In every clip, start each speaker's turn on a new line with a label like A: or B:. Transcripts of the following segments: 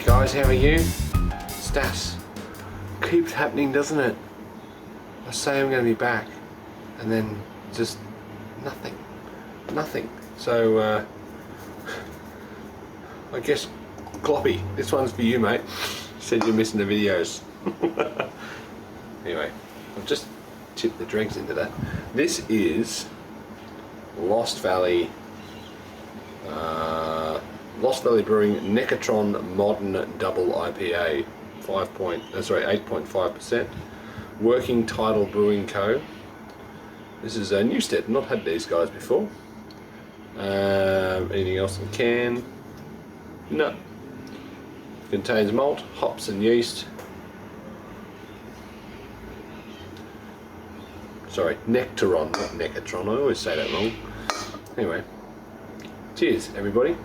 A: guys, how are you? Stass. Keeps happening, doesn't it? I say I'm going to be back and then just nothing. So I guess Cloppy, this one's for you, mate. Said you're missing the videos. Anyway, I've just tipped the dregs into that. This is Lost Valley Brewing Necatron Modern Double IPA, 8.5%. Working Title Brewing Co. This is a Newstead, not had these guys before. Anything else in the can? No. Contains malt, hops and yeast. Sorry, Nectaron, not Necatron. I always say that wrong. Anyway, cheers everybody.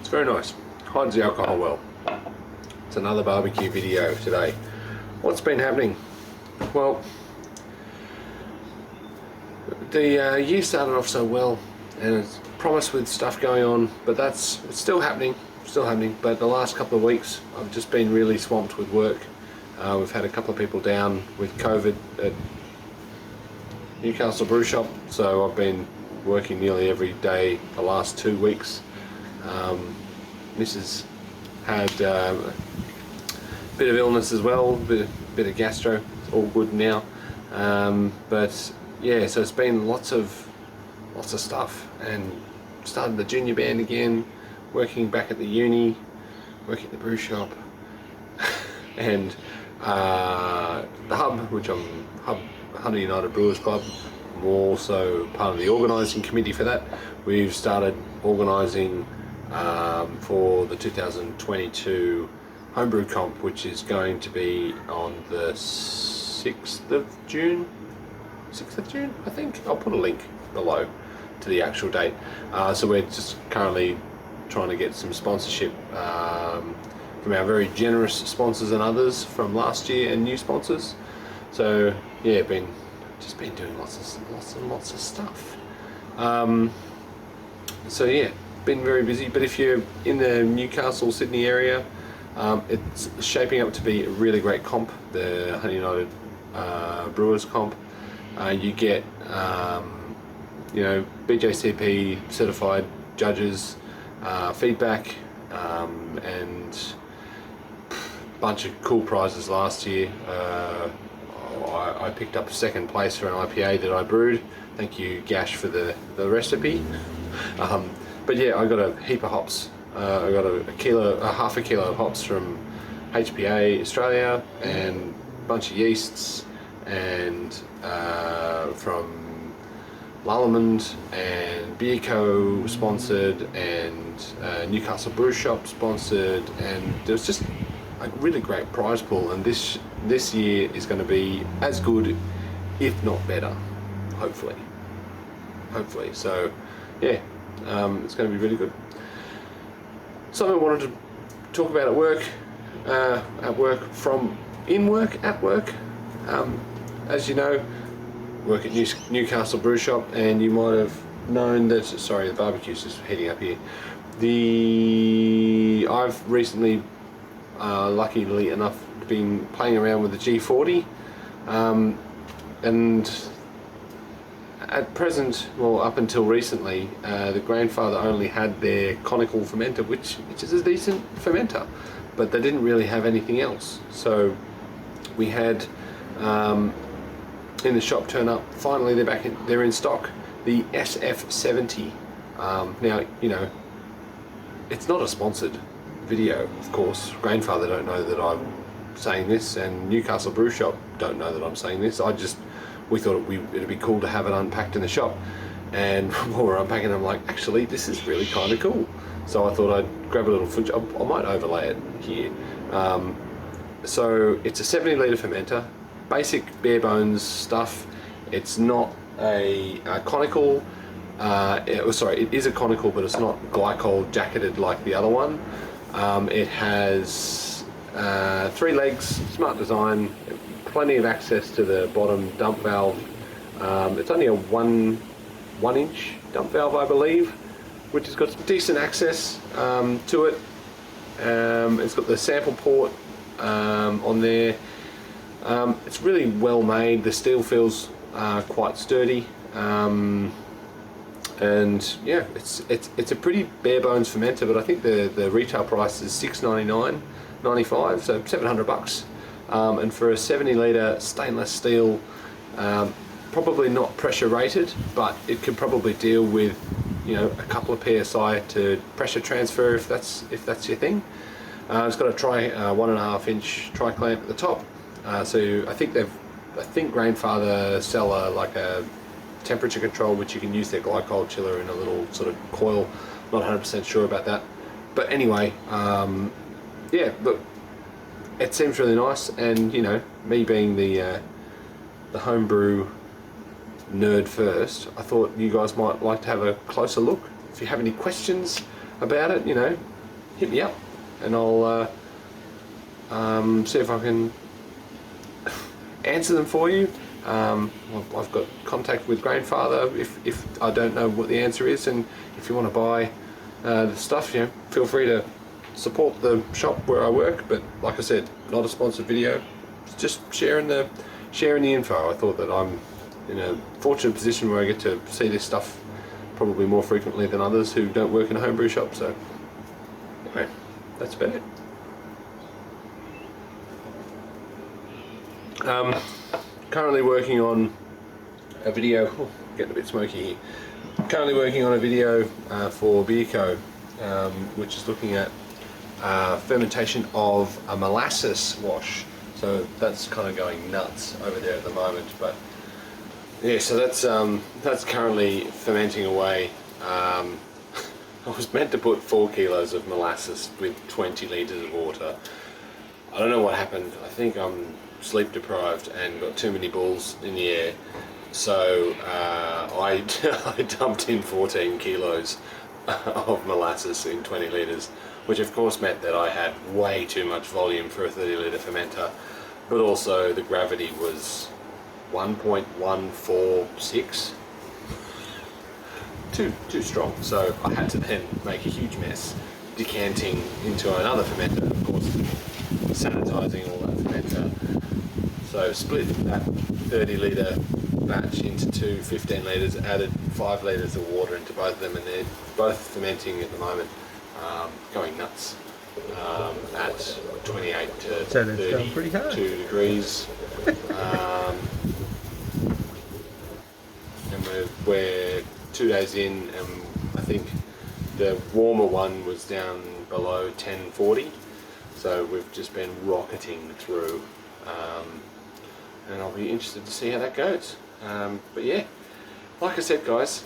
A: It's very nice. Hides the alcohol well. It's another barbecue video today. What's been happening? Well, the year started off so well, and it's promised with stuff going on, but it's still happening. But the last couple of weeks I've just been really swamped with work. We've had a couple of people down with COVID at Newcastle Brew Shop, so I've been working nearly every day the last 2 weeks. Mrs. had a bit of illness as well, bit of gastro. It's all good now, but yeah, so it's been lots of stuff, and started the junior band again, working back at the uni, working at the brew shop, and the hub, which I'm Hunter United Brewers Club. I'm also part of the organising committee for that. We've started organising for the 2022 homebrew comp, which is going to be on the 6th of June, I think. I'll put a link below to the actual date. So we're just currently trying to get some sponsorship from our very generous sponsors and others from last year, and new sponsors. So yeah, just been doing lots and lots of stuff. So yeah, been very busy. But if you're in the Newcastle, Sydney area, it's shaping up to be a really great comp, the Hunter United Brewers comp. You get BJCP certified judges, feedback, and a bunch of cool prizes last year. I picked up second place for an IPA that I brewed. Thank you, Gash, for the recipe. But yeah, I got a heap of hops. I got half a kilo of hops from HBW Australia, and a bunch of yeasts, and from Lallemand and Beer Co sponsored, and Newcastle Brew Shop sponsored, and there was just a really great prize pool. And this year is going to be as good, if not better, hopefully. So yeah, it's going to be really good. Something I wanted to talk about at work, at work. As you know, work at Newcastle Brew Shop, and you might have known that, sorry, the barbecue's just heating up here. I've recently, luckily enough, been playing around with the G40, and at present, well, up until recently, the Grainfather only had their conical fermenter, which is a decent fermenter, but they didn't really have anything else. So we had in the shop turn up, finally they're in stock, the SF70. Now, you know, it's not a sponsored video, of course. Grainfather don't know that I'm saying this, and Newcastle Brew Shop don't know that I'm saying this. We thought it'd be cool to have it unpacked in the shop, and while we're unpacking, I'm like, actually, this is really kind of cool. So I thought I'd grab a little footage. I might overlay it here. So it's a 70 litre fermenter, basic bare bones stuff. It's not a conical. It is a conical, but it's not glycol jacketed like the other one. It has 3 legs, smart design, plenty of access to the bottom dump valve. It's only a one inch dump valve, I believe. which has got some decent access to it. It's got the sample port on there. It's really well made. The steel feels quite sturdy, and yeah, it's a pretty bare bones fermenter. But I think the retail price is $699.95, so $700. And for a 70 litre stainless steel, probably not pressure rated, but it could probably deal with, you know, a couple of PSI to pressure transfer if that's your thing. It's got a 1.5 inch tri clamp at the top. So I think Grainfather sell like a temperature control, which you can use their glycol chiller in a little sort of coil. Not 100% sure about that, but anyway, yeah, look, it seems really nice. And you know, me being the homebrew nerd first, I thought you guys might like to have a closer look. If you have any questions about it, you know, hit me up and I'll see if I can answer them for you. I've got contact with Grainfather if I don't know what the answer is, and if you want to buy the stuff, you know, feel free to support the shop where I work. But like I said, not a sponsored video, just sharing the info. I thought that I'm in a fortunate position where I get to see this stuff probably more frequently than others who don't work in a homebrew shop. So anyway, that's about it. Currently working on a video, getting a bit smoky here. Currently working on a video for Beer Co, which is looking at fermentation of a molasses wash. So that's kind of going nuts over there at the moment. But yeah, so that's currently fermenting away. I was meant to put 4 kilos of molasses with 20 litres of water. I don't know what happened. I think I'm sleep deprived and got too many balls in the air, so I dumped in 14 kilos of molasses in 20 litres, which of course meant that I had way too much volume for a 30 litre fermenter, but also the gravity was 1.146, too strong, so I had to then make a huge mess decanting into another fermenter, of course sanitizing all that fermenter. So split that 30 litre batch into 2 15 litres, added 5 litres of water into both of them, and they're both fermenting at the moment, going nuts at 28 to 32 degrees. And we're 2 days in, and I think the warmer one was down below 1040, so we've just been rocketing through. And I'll be interested to see how that goes. But yeah, like I said guys,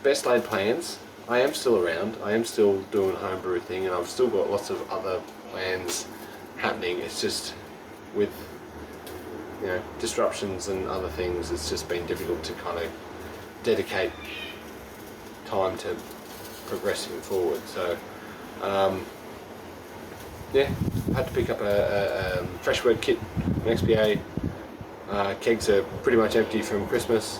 A: best laid plans. I am still around, I am still doing a homebrew thing, and I've still got lots of other plans happening. It's just with, you know, disruptions and other things, it's just been difficult to kind of dedicate time to progressing forward. So yeah, I had to pick up a fresh wort kit from XPA. Kegs are pretty much empty from Christmas,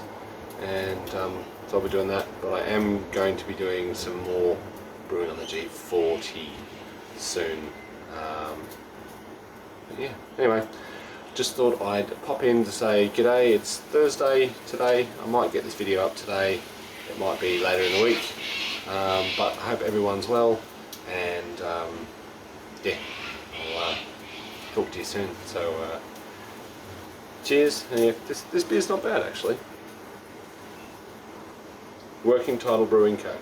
A: and so I'll be doing that, but I am going to be doing some more brewing on the G40 soon. But yeah, anyway, just thought I'd pop in to say g'day. It's Thursday today. I might get this video up today, it might be later in the week, but I hope everyone's well, and yeah, I'll talk to you soon. So cheers. Yeah, this beer's not bad actually. Working Title Brewing Co.